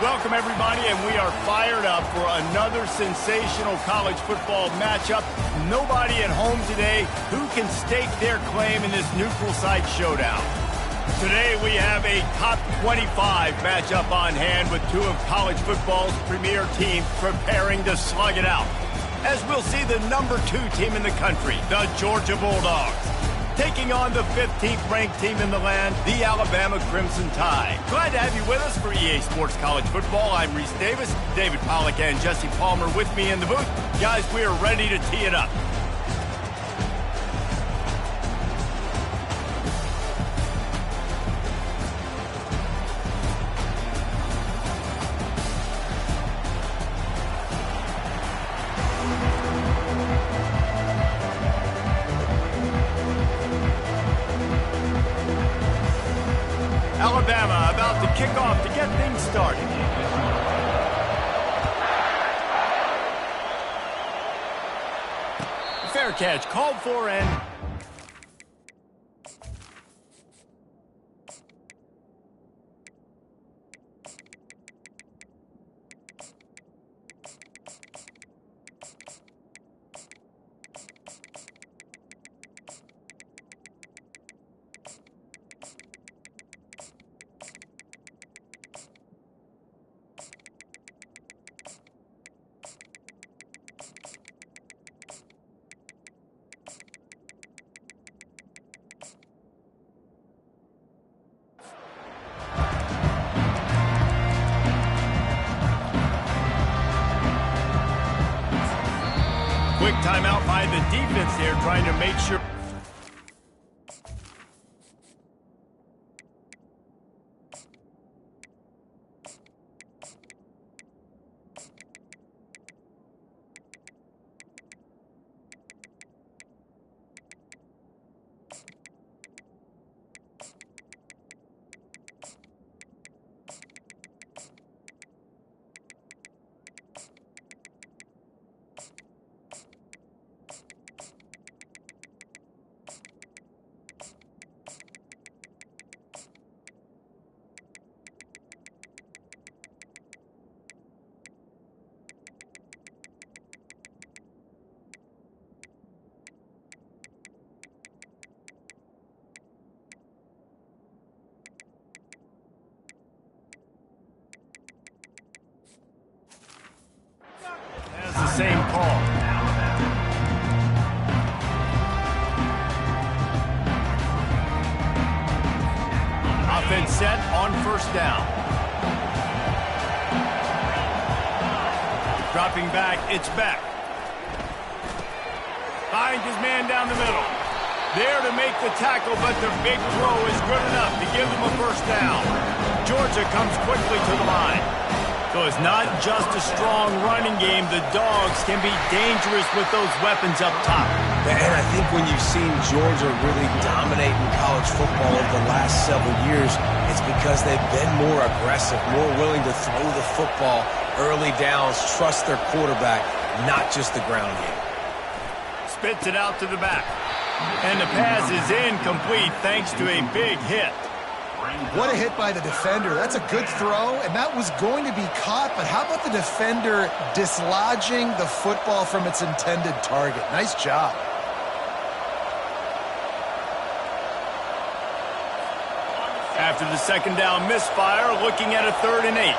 Welcome, everybody, and we are fired up for another sensational college football matchup. Nobody at home today who can stake their claim in this neutral site showdown. Today we have a top 25 matchup on hand with two of college football's premier teams preparing to slug it out. As we'll see the number 2 team in the country, the Georgia Bulldogs, taking on the 15th ranked team in the land, the Alabama Crimson Tide. Glad to have you with us for EA Sports College Football. I'm Reese Davis, David Pollack and Jesse Palmer with me in the booth. Guys, we are ready to tee it up. Alabama about to kick off to get things started. Fair catch called for and... Quick timeout by the defense there, trying to make sure. The same call. Offense set on first down. Dropping back, it's back. Finds his man down the middle. There to make the tackle, but the big throw is good enough to give them a first down. Georgia comes quickly to the line. So it's not just a strong running game. The Dogs can be dangerous with those weapons up top. And I think when you've seen Georgia really dominate in college football over the last several years, it's because they've been more aggressive, more willing to throw the football early downs, trust their quarterback, not just the ground game. Spits it out to the back. And the pass is incomplete thanks to a big hit. What a hit by the defender. That's a good throw, and that was going to be caught, but how about the defender dislodging the football from its intended target? Nice job. After the second down misfire, looking at a 3rd and 8.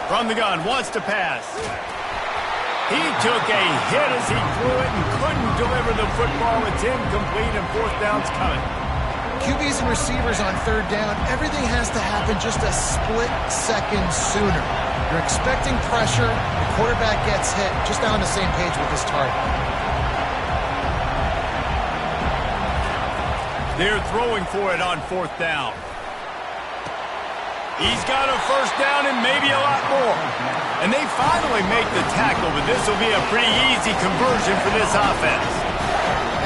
From the gun, wants to pass. He took a hit as he threw it and couldn't deliver the football. It's incomplete and 4th down's coming. QBs and receivers on 3rd down, everything has to happen just a split second sooner. You're expecting pressure, the quarterback gets hit, just not on the same page with his target. They're throwing for it on 4th down. He's got a first down and maybe a lot more. And they finally make the tackle, but this will be a pretty easy conversion for this offense.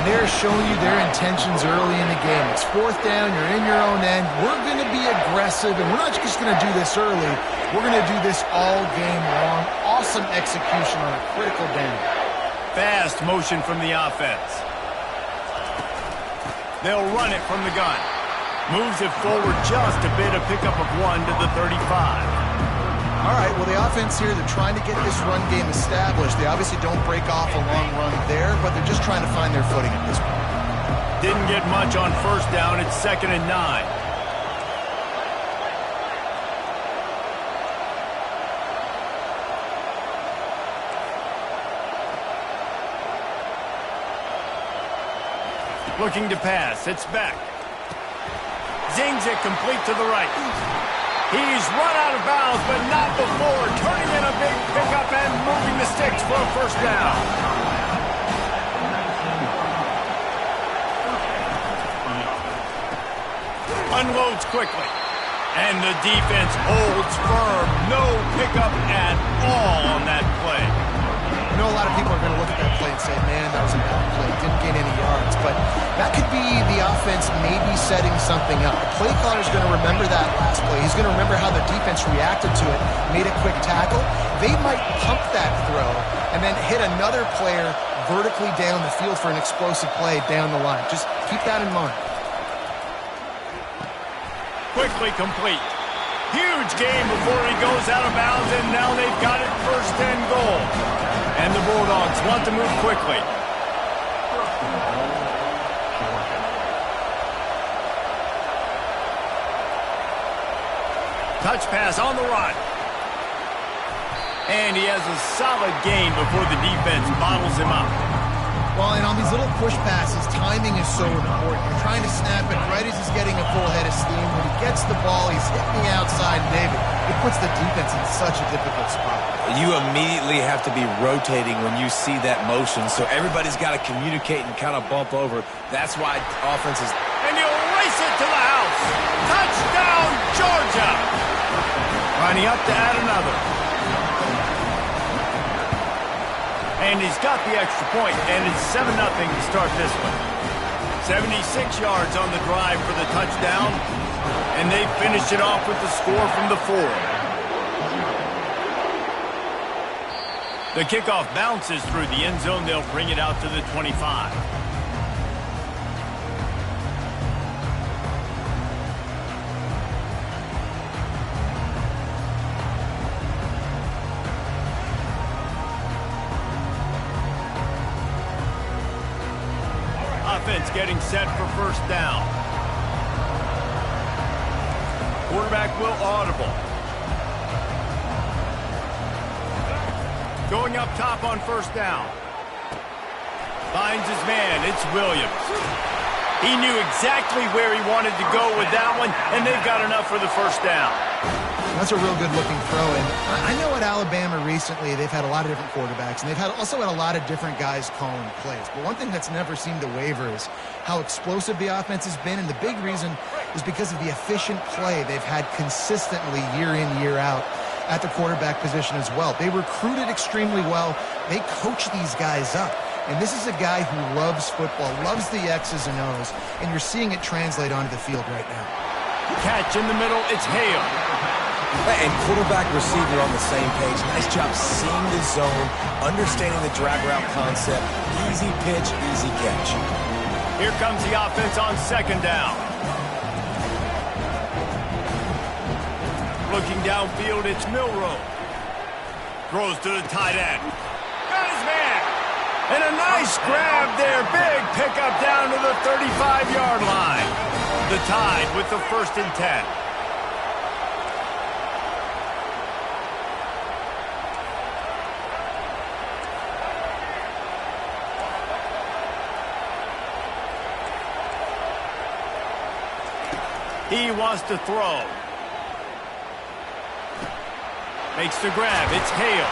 And they're showing you their intentions early in the game. It's fourth down, you're in your own end. We're going to be aggressive, and we're not just going to do this early. We're going to do this all game long. Awesome execution on a critical down. Fast motion from the offense. They'll run it from the gun. Moves it forward just a bit, a pickup of 1 to the 35. All right, well, the offense here, they're trying to get this run game established. They obviously don't break off a long run there, but they're just trying to find their footing at this point. Didn't get much on first down. It's 2nd and 9. Looking to pass. It's back. Zings it complete to the right. He's run out of bounds, but not before turning in a big pickup and moving the sticks for a first down. Unloads quickly. And the defense holds firm. No pickup at all on that play. I know a lot of people are going to look at that play and say, man, that was a bad play. Didn't gain any yards. But that could be the offense maybe setting something up. The play caller's going to remember that last play. He's going to remember how the defense reacted to it, made a quick tackle. They might pump that throw and then hit another player vertically down the field for an explosive play down the line. Just keep that in mind. Quickly complete. Huge game before he goes out of bounds, and now they've got it 1st and goal. And the Bulldogs want to move quickly. Touch pass on the run. And he has a solid gain before the defense bottles him up. Well, and on these little push passes, timing is so important. You're trying to snap it right as he's getting a full head of steam. When he gets the ball, he's hitting the outside, David. It puts the defense in such a difficult spot. You immediately have to be rotating when you see that motion, so everybody's got to communicate and kind of bump over. That's why offenses... And he'll race it to the house. Touchdown, Georgia. Lining up to add another. And he's got the extra point, and it's 7-0 to start this one. 76 yards on the drive for the touchdown, and they finished it off with the score from the 4. The kickoff bounces through the end zone. They'll bring it out to the 25. Offense getting set for first down. Quarterback will audible. Going up top on first down. Finds his man. It's Williams. He knew exactly where he wanted to go with that one, and they've got enough for the first down. That's a real good-looking throw. And I know at Alabama recently they've had a lot of different quarterbacks, and they've also had a lot of different guys calling plays. But one thing that's never seemed to waver is how explosive the offense has been, and the big reason is because of the efficient play they've had consistently year in, year out at the quarterback position as well. They recruited extremely well. They coach these guys up. And this is a guy who loves football, loves the X's and O's, and you're seeing it translate onto the field right now. Catch in the middle, it's Hale. And quarterback receiver on the same page. Nice job seeing the zone, understanding the drag route concept. Easy pitch, easy catch. Here comes the offense on second down. Looking downfield, it's Milroe. Throws to the tight end. Got his man. And a nice grab there. Big pickup down to the 35-yard line. The Tide with the 1st and 10. He wants to throw. Makes the grab. It's Hale.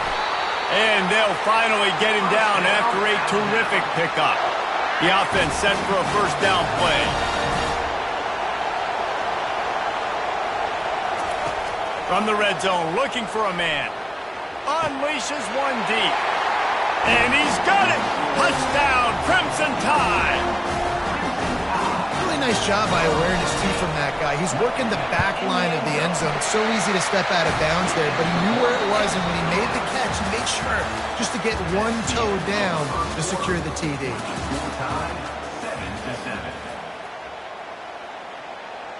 And they'll finally get him down after a terrific pickup. The offense set for a first down play. From the red zone, looking for a man. Unleashes one deep. And he's got it. Touchdown, Crimson on time. Really nice job by awareness, too, from that guy. He's working the back line of the end zone. It's so easy to step out of bounds there, but he knew where it was, and when he made the catch, he made sure just to get one toe down to secure the TD.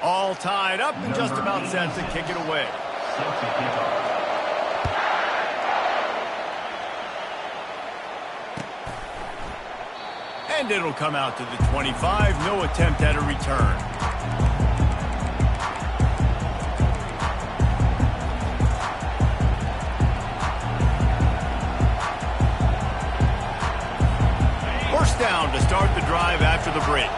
All tied up and just about set to kick it away. And it'll come out to the 25. No attempt at a return. First down to start the drive after the break.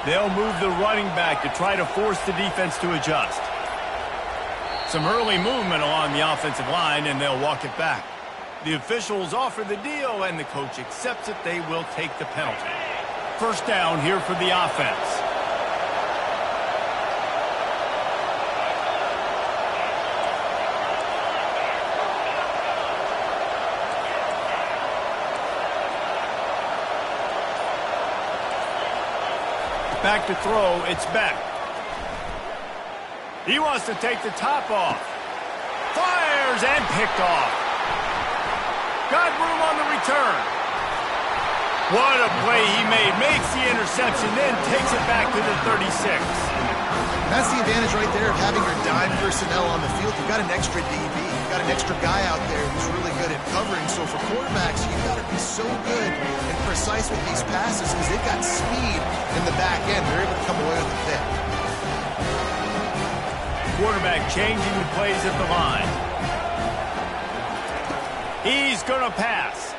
They'll move the running back to try to force the defense to adjust. Some early movement along the offensive line, and they'll walk it back. The officials offer the deal, and the coach accepts it. They will take the penalty. First down here for the offense. Back to throw, it's Beck. He wants to take the top off. Fires and picked off. Got room on the return. What a play he made. Makes the interception, then takes it back to the 36. That's the advantage right there of having your dime personnel on the field. You've got an extra DB. You've got an extra guy out there who's really good at covering. So for quarterbacks, you've got to be so good and precise with these passes because they've got speed in the back end. They're able to come away with the pick. Quarterback changing the plays at the line. He's going to pass.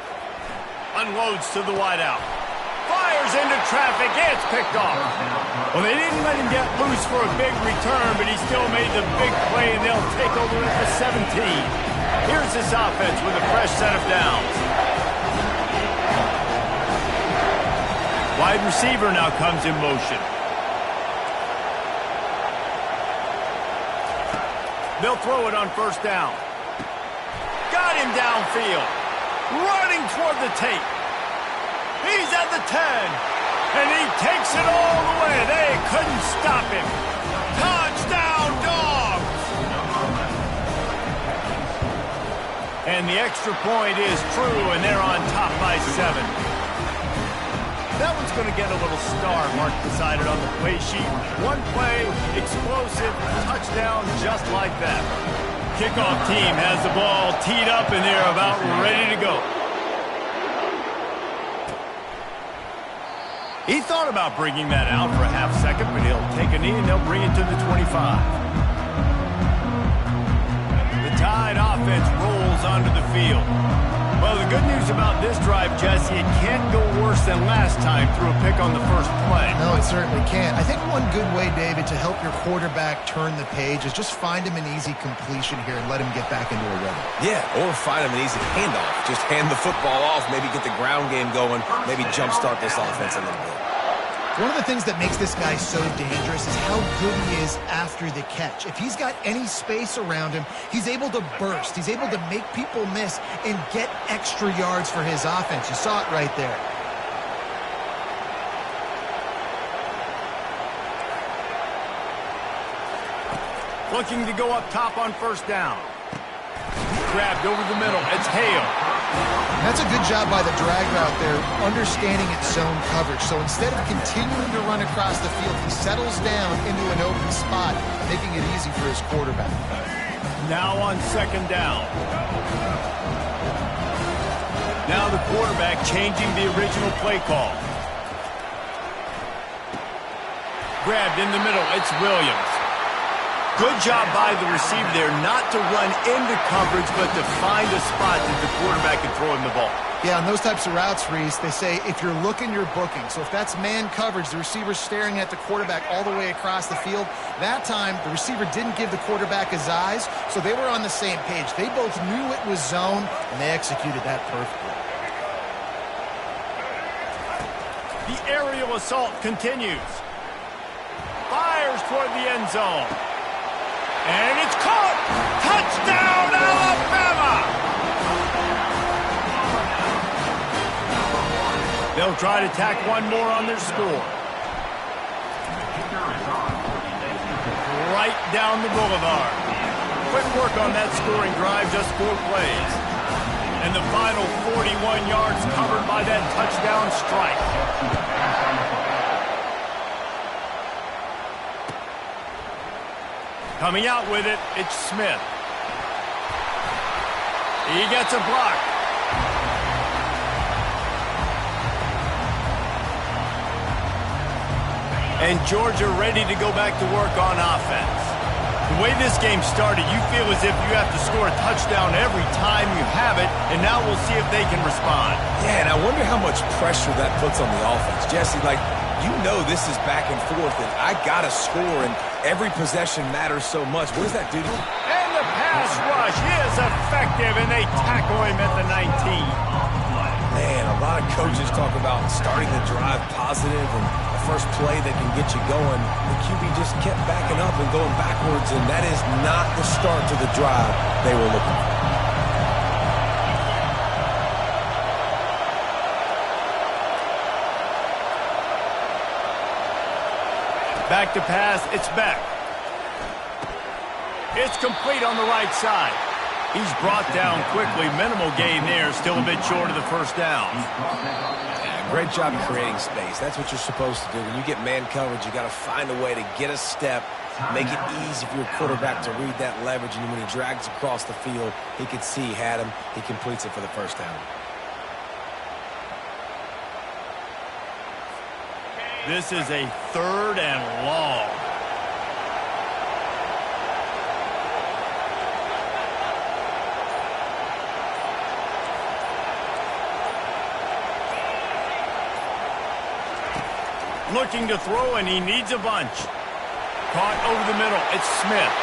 Unloads to the wideout. Fires into traffic. It's picked off. Well, they didn't let him get loose for a big return, but he still made the big play, and they'll take over at the 17. Here's this offense with a fresh set of downs. Wide receiver now comes in motion. They'll throw it on first down. Got him downfield. Running toward the tape. He's at the 10. And he takes it all the way. They couldn't stop him. Touchdown, Dogs! And the extra point is true, and they're on top by 7. That one's going to get a little star mark decided on the play sheet. One play, explosive, touchdown just like that. Kickoff team has the ball teed up, and they're about ready to go. He thought about bringing that out for a half second, but he'll take a knee, and they'll bring it to the 25. The Tide offense rolls onto the field. Well, the good news about this drive, Jesse, it can't go worse than last time through a pick on the first play. No, it certainly can't. I think one good way, David, to help your quarterback turn the page is just find him an easy completion here and let him get back into a rhythm. Yeah, or find him an easy handoff. Just hand the football off, maybe get the ground game going, maybe jumpstart this offense a little bit. One of the things that makes this guy so dangerous is how good he is after the catch. If he's got any space around him, he's able to burst. He's able to make people miss and get extra yards for his offense. You saw it right there. Looking to go up top on first down. Grabbed over the middle. It's Hale. That's a good job by the drag route there, understanding its zone coverage. So instead of continuing to run across the field, he settles down into an open spot, making it easy for his quarterback. Now on second down. Now the quarterback changing the original play call. Grabbed in the middle. It's Williams. Good job by the receiver there not to run into coverage, but to find a spot that the quarterback can throw him the ball. Yeah, on those types of routes, Reese, they say if you're looking, you're booking. So if that's man coverage, the receiver's staring at the quarterback all the way across the field. That time, the receiver didn't give the quarterback his eyes, so they were on the same page. They both knew it was zone, and they executed that perfectly. The aerial assault continues. Fires toward the end zone. And it's caught! Touchdown, Alabama! They'll try to tack one more on their score. Right down the boulevard. Quick work on that scoring drive, just 4 plays. And the final 41 yards covered by that touchdown strike. Coming out with it, it's Smith. He gets a block. And Georgia ready to go back to work on offense. The way this game started, you feel as if you have to score a touchdown every time you have it, and now we'll see if they can respond. Yeah, and I wonder how much pressure that puts on the offense. Jesse, like, you know this is back and forth, and I got to score, and every possession matters so much. What does that do to you? And the pass rush is effective, and they tackle him at the 19. Man, a lot of coaches talk about starting the drive positive and the first play that can get you going. The QB just kept backing up and going backwards, and that is not the start to the drive they were looking for. Back to pass, it's Beck. It's complete on the right side. He's brought down quickly. Minimal gain there, still a bit short of the first down. Yeah, great job of creating space. That's what you're supposed to do. When you get man coverage, you got to find a way to get a step, make it easy for your quarterback to read that leverage, and when he drags across the field, he can see he had him. He completes it for the first down. This is a 3rd and long. Looking to throw, and he needs a bunch. Caught over the middle. It's Smith.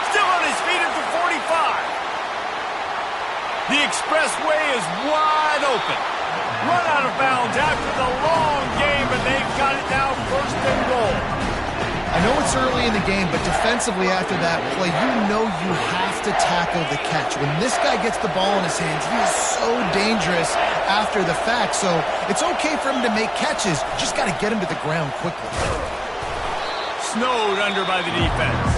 Still on his feet at the 45. The expressway is wide open. Run out of bounds after the long game, but they've got it now 1st and goal. I know it's early in the game, but defensively after that play, you know you have to tackle the catch. When this guy gets the ball in his hands, he is so dangerous after the fact. So it's okay for him to make catches. Just got to get him to the ground quickly. Snowed under by the defense.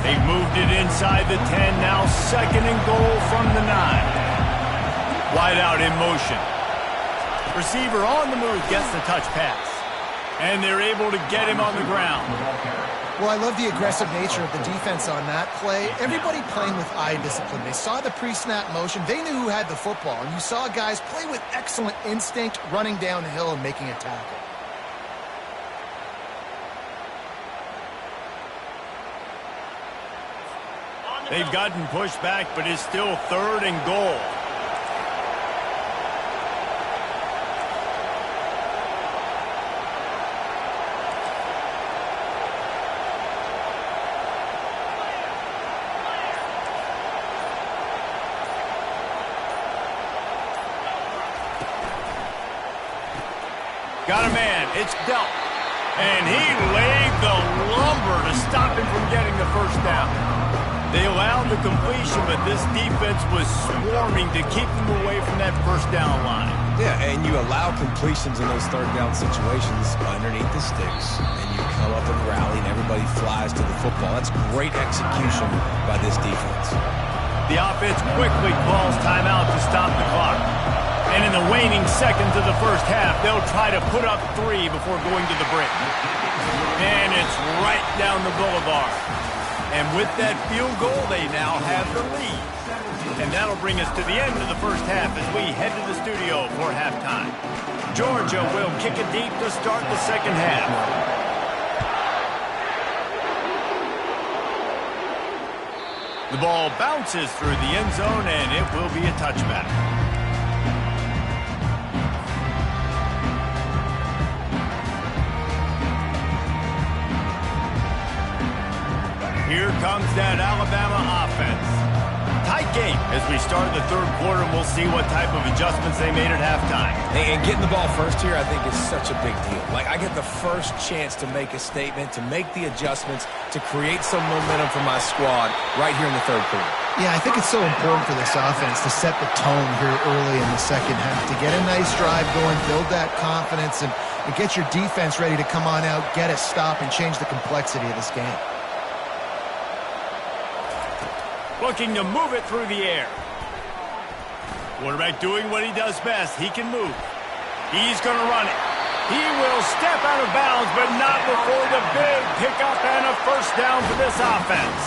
They've moved it inside the 10, now 2nd and goal from the 9. Wide out in motion. Receiver on the move gets the touch pass. And they're able to get him on the ground. Well, I love the aggressive nature of the defense on that play. Everybody playing with eye discipline. They saw the pre-snap motion. They knew who had the football. And you saw guys play with excellent instinct, running downhill and making a tackle. They've gotten pushed back, but it's still 3rd and goal. Got a man. It's dealt. And he laid the lumber to stop him from getting the first down. They allowed the completion, but this defense was swarming to keep them away from that first down line. Yeah, and you allow completions in those 3rd down situations underneath the sticks, and you come up and rally, and everybody flies to the football. That's great execution by this defense. The offense quickly calls timeout to stop the clock. And in the waning seconds of the first half, they'll try to put up 3 before going to the break. And it's right down the boulevard. And with that field goal, they now have the lead. And that'll bring us to the end of the first half as we head to the studio for halftime. Georgia will kick it deep to start the second half. The ball bounces through the end zone, and it will be a touchback. Here comes that Alabama offense. Tight tight game as we start the third quarter, and we'll see what type of adjustments they made at halftime. And getting the ball first here, I think, is such a big deal. Like, I get the first chance to make a statement, to make the adjustments, to create some momentum for my squad right here in the third quarter. Yeah, I think it's so important for this offense to set the tone here early in the second half, to get a nice drive going, build that confidence, and get your defense ready to come on out, get a stop, and change the complexity of this game. Looking to move it through the air. Quarterback doing what he does best. He can move. He's going to run it. He will step out of bounds, but not before the big pickup and a first down for this offense.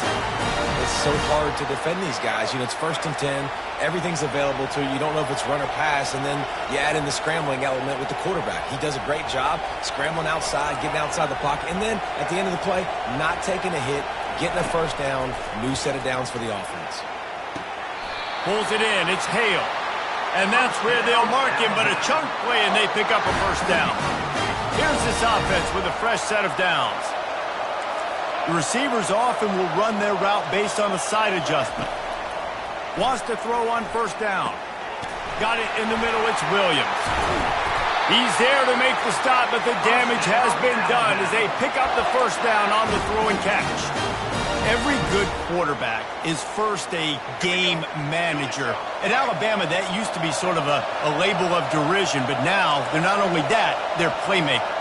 It's so hard to defend these guys. You know, it's 1st and 10. Everything's available to you. You don't know if it's run or pass, and then you add in the scrambling element with the quarterback. He does a great job scrambling outside, getting outside the pocket, and then at the end of the play, not taking a hit, getting a first down, new set of downs for the offense. Pulls it in. It's Hale. And that's where they'll mark him, but a chunk play, and they pick up a first down. Here's this offense with a fresh set of downs. The receivers often will run their route based on a side adjustment. Wants to throw on first down. Got it in the middle. It's Williams. He's there to make the stop, but the damage has been done as they pick up the first down on the throw and catch. Every good quarterback is first a game manager. At Alabama, that used to be sort of a label of derision, but now they're not only that, they're playmakers.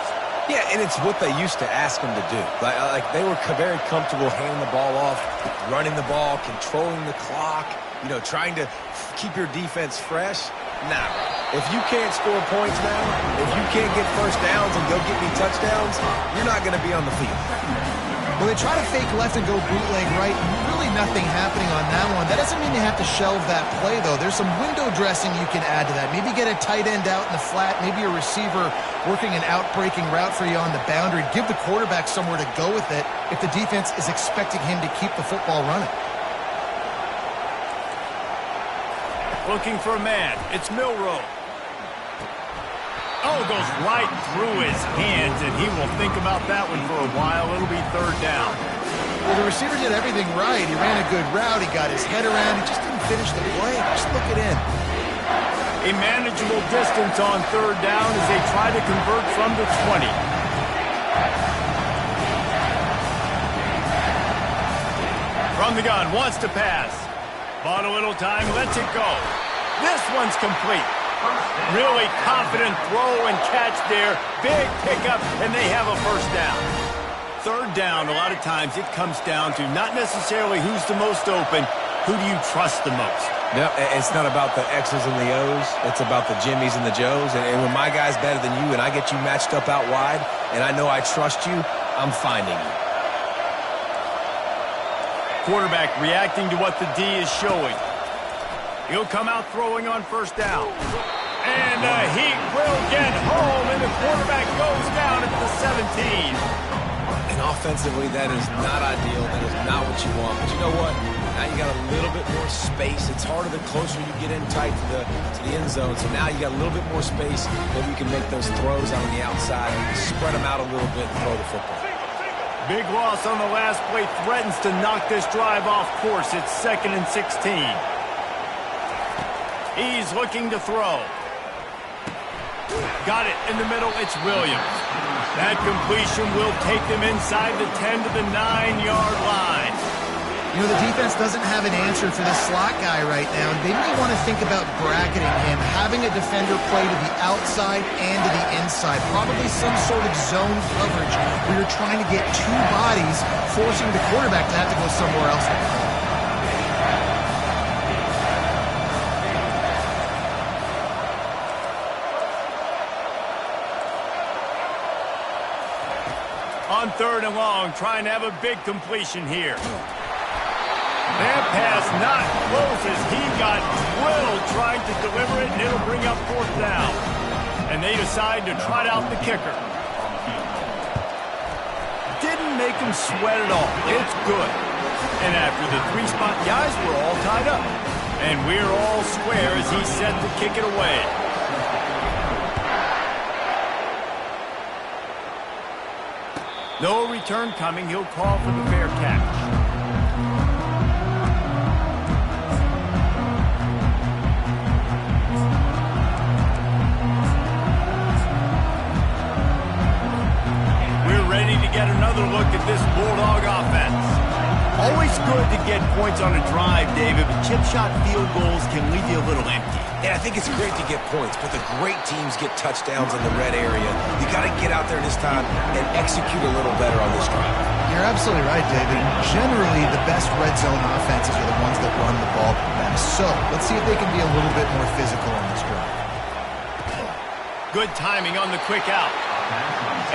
Yeah, and it's what they used to ask them to do. Like they were very comfortable handing the ball off, running the ball, controlling the clock, you know, trying to keep your defense fresh. Nah, if you can't score points now, if you can't get first downs and go get me touchdowns, you're not going to be on the field. Well, they try to fake left and go bootleg right. Really nothing happening on that one. That doesn't mean they have to shelve that play, though. There's some window dressing you can add to that. Maybe get a tight end out in the flat. Maybe a receiver working an out-breaking route for you on the boundary. Give the quarterback somewhere to go with it if the defense is expecting him to keep the football running. Looking for a man. It's Milroe. Oh, goes right through his hands, and he will think about that one for a while. It'll be third down. Well, the receiver did everything right. He ran a good route. He got his head around. He just didn't finish the play. Just look it in. A manageable distance on third down as they try to convert from the 20. From the gun, wants to pass. Bought a little time, lets it go. This one's complete. Really confident throw and catch there. Big pickup, and they have a first down. Third down, a lot of times it comes down to not necessarily who's the most open, who do you trust the most? No, it's not about the X's and the O's. It's about the Jimmys and the Joes. And when my guy's better than you and I get you matched up out wide and I know I trust you, I'm finding you. Quarterback reacting to what the D is showing. He'll come out throwing on first down. And he will get home, and the quarterback goes down at the 17. And offensively, that is not ideal. That is not what you want. But you know what? Now you got a little bit more space. It's harder the closer you get in tight to the end zone. So now you got a little bit more space. Maybe you can make those throws out on the outside, spread them out a little bit, and throw the football. Big loss on the last play threatens to knock this drive off course. It's 2nd and 16. He's looking to throw. Got it in the middle. It's Williams. That completion will take them inside the 10 to the 9-yard line. You know, the defense doesn't have an answer for this slot guy right now. They may want to think about bracketing him, having a defender play to the outside and to the inside. Probably some sort of zone coverage where you're trying to get two bodies, forcing the quarterback to have to go somewhere else. On 3rd and long, trying to have a big completion here. That pass not close as he got drilled trying to deliver it, and it'll bring up 4th down. And they decide to trot out the kicker. Didn't make him sweat at all. It's good. And after the 3-spot guys, we're all tied up. And we're all square as he's set to kick it away. No return coming. He'll call for the fair catch. to get another look at this Bulldog offense. Always good to get points on a drive, David, but chip shot field goals can leave you a little empty. And I think it's great to get points, but the great teams get touchdowns in the red area. You got to get out there this time and execute a little better on this drive. You're absolutely right, David. Generally, the best red zone offenses are the ones that run the ball best. So let's see if they can be a little bit more physical on this drive. Good timing on the quick out.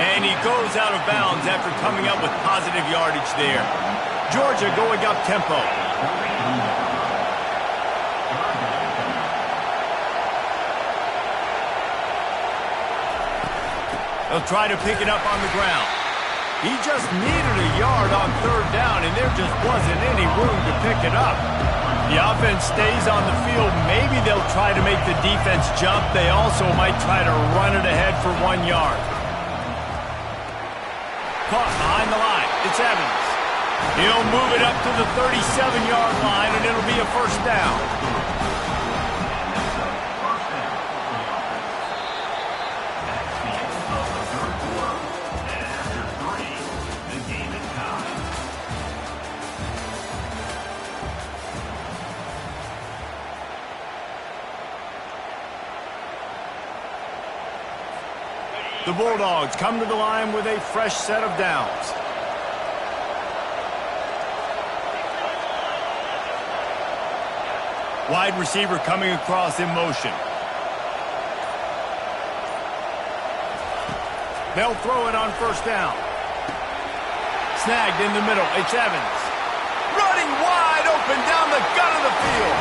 And he goes out of bounds after coming up with positive yardage there. Georgia going up tempo. They'll try to pick it up on the ground. He just needed a yard on third down, and there just wasn't any room to pick it up. The offense stays on the field. Maybe they'll try to make the defense jump. They also might try to run it ahead for 1 yard. Caught behind the line. It's Evans. He'll move it up to the 37-yard line, and it'll be a first down. The Bulldogs come to the line with a fresh set of downs. Wide receiver coming across in motion. They'll throw it on first down. Snagged in the middle. It's Evans. Running wide open down the gut of the field.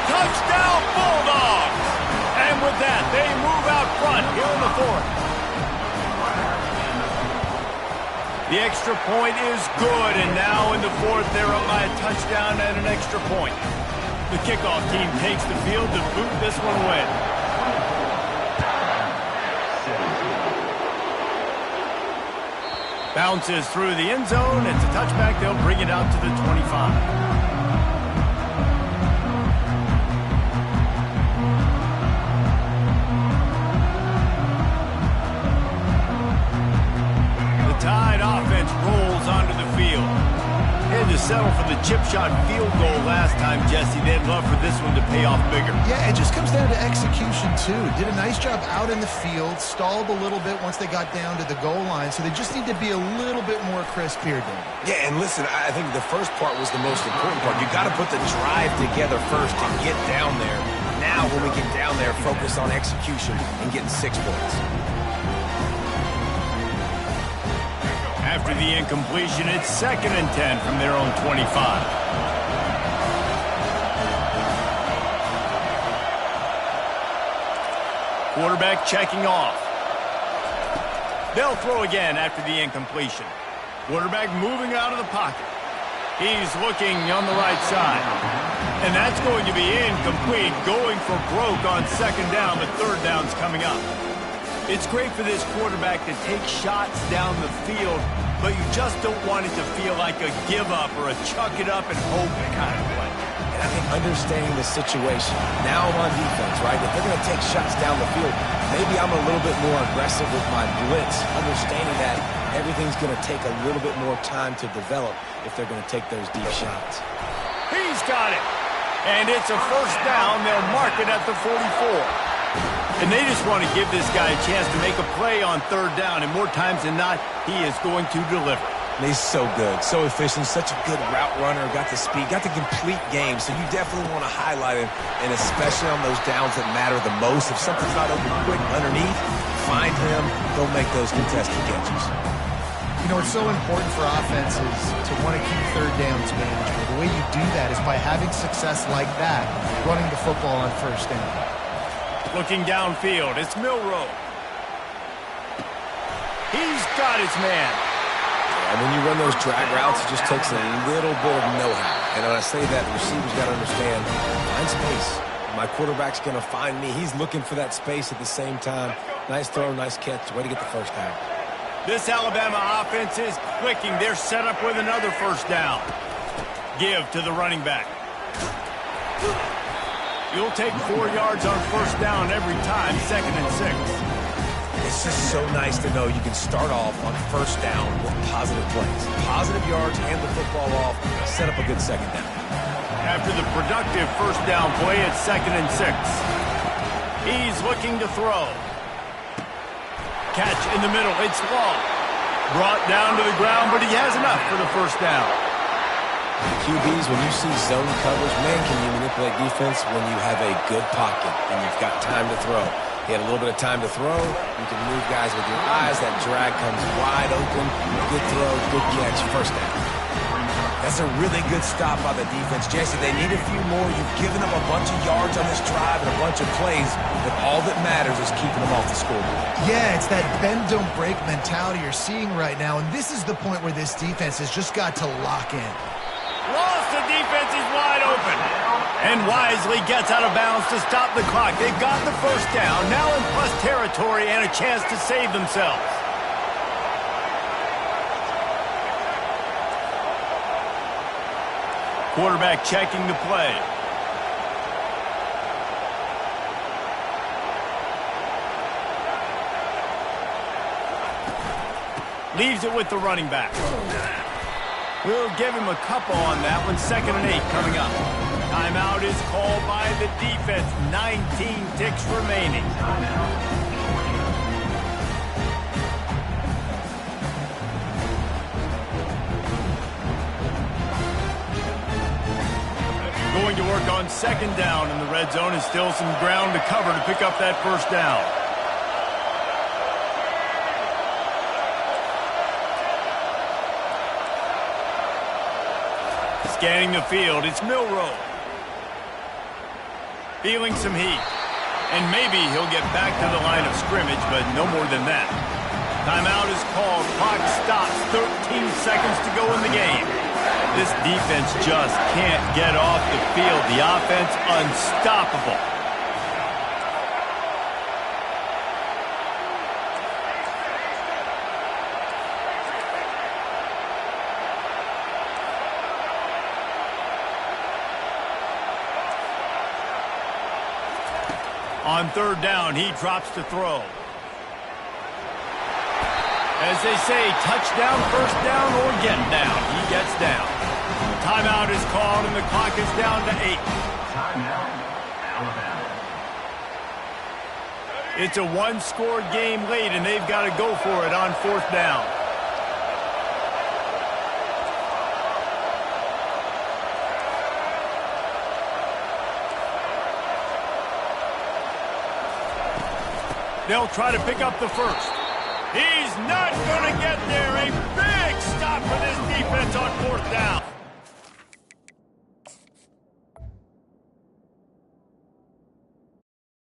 Touchdown Bulldogs! And with that, they move out front here in the fourth. The extra point is good, and now in the fourth, they're up by a touchdown and an extra point. The kickoff team takes the field to boot this one away. Bounces through the end zone. It's a touchback. They'll bring it out to the 25. Tide offense rolls onto the field. Had to settle for the chip shot field goal last time, Jesse. They'd love for this one to pay off bigger. Yeah, it just comes down to execution, too. Did a nice job out in the field, stalled a little bit once they got down to the goal line, so they just need to be a little bit more crisp here, David. Yeah, and listen, I think the first part was the most important part. You got to put the drive together first to get down there. Now, when we get down there, focus on execution and getting 6 points. After the incompletion, it's 2nd and 10 from their own 25. Quarterback checking off. They'll throw again after the incompletion. Quarterback moving out of the pocket. He's looking on the right side. And that's going to be incomplete, going for broke on 2nd down. The 3rd down's coming up. It's great for this quarterback to take shots down the field, but you just don't want it to feel like a give-up or a chuck-it-up and hope kind of play. And I think understanding the situation, now I'm on defense, right? If they're going to take shots down the field, maybe I'm a little bit more aggressive with my blitz, understanding that everything's going to take a little bit more time to develop if they're going to take those deep shots. He's got it. And it's a first down. They'll mark it at the 44. And they just want to give this guy a chance to make a play on 3rd down, and more times than not, he is going to deliver. And he's so good, so efficient, such a good route runner, got the speed, got the complete game, so you definitely want to highlight him, and especially on those downs that matter the most. If something's not open quick underneath, find him, go make those contested catches. You know, it's so important for offenses to want to keep 3rd downs manageable. The way you do that is by having success like that, running the football on 1st down. Looking downfield, it's Milroe. He's got his man. And when you run those drag routes, it just takes a little bit of know-how. And when I say that, the receiver's got to understand, find space. My quarterback's going to find me. He's looking for that space at the same time. Nice throw, nice catch. Way to get the first down. This Alabama offense is clicking. They're set up with another first down. Give to the running back. You'll take 4 yards on first down every time, 2nd and 6. It's just so nice to know you can start off on first down with positive plays. Positive yards, hand the football off, set up a good second down. After the productive first down play, it's 2nd and 6. He's looking to throw. Catch in the middle. It's long. Brought down to the ground, but he has enough for the first down. QBs, when you see zone coverage, man, can you manipulate defense when you have a good pocket and you've got time to throw. He had a little bit of time to throw. You can move guys with your eyes. That drag comes wide open. Good throw, good catch, first down. That's a really good stop by the defense. Jesse, they need a few more. You've given them a bunch of yards on this drive and a bunch of plays, but all that matters is keeping them off the scoreboard. Yeah, it's that bend, don't break mentality you're seeing right now, and this is the point where this defense has just got to lock in. Lost, the defense is wide open. And wisely gets out of bounds to stop the clock. They've got the first down, now in plus territory and a chance to save themselves. Quarterback checking the play. Leaves it with the running back. We'll give him a couple on that one. 2nd and 8 coming up. Timeout is called by the defense. 19 ticks remaining. Going to work on 2nd down in the red zone, and still some ground to cover to pick up that first down. Scanning the field, it's Milroe. Feeling some heat. And maybe he'll get back to the line of scrimmage, but no more than that. Timeout is called. Clock stops. 13 seconds to go in the game. This defense just can't get off the field. The offense unstoppable. On 3rd down, he drops to throw. As they say, touchdown, first down, or get down. He gets down. Timeout is called, and the clock is down to 8. Timeout, Alabama. It's a one-score game late, and they've got to go for it on 4th down. They'll try to pick up the first. He's not going to get there. A big stop for this defense on 4th down.